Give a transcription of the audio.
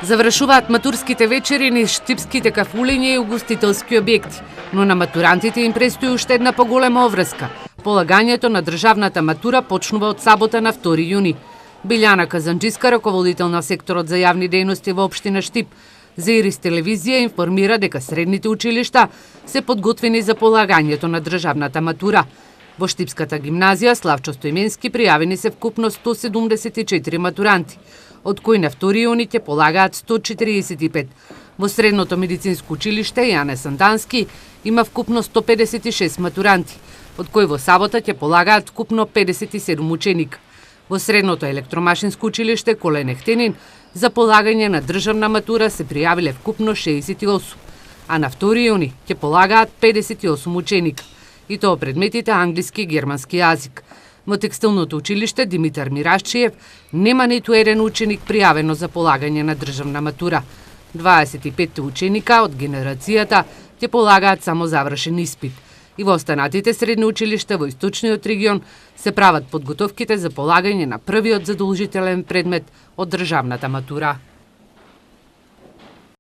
Завршуваат матурските вечери низ штипските кафулиња и угостителски објекти, но на матурантите им престои уште една поголема обврска. Полагањето на државната матура почнува од сабота на 2 јуни. Билјана Казанџиска, раководител на секторот за јавни дејности во општина Штип, за Ирис телевизија информира дека средните училишта се подготвени за полагањето на државната матура. Во Штипската гимназија Славчо Стојменски пријавени се вкупно 174 матуранти, од кои на 2 јуни ќе полагаат 145. Во Средното медицинско училиште Јане Сандански има вкупно 156 матуранти, од кои во сабота ќе полагаат вкупно 57 ученика. Во Средното електромашинско училиште Коле Ехтенин за полагање на државна матура се пријавиле вкупно 68, а на 2 јуни ќе полагаат 58 ученика, и тоа предметите англиски и германски јазик. Во Текстилното училиште Димитар Мирашчиев нема ниту еден ученик пријавено за полагање на државна матура. 25 ученика од генерацијата ќе полагаат само завршен испит. И во останатите средни училишта во Источниот регион се прават подготовките за полагање на првиот задолжителен предмет од државната матура.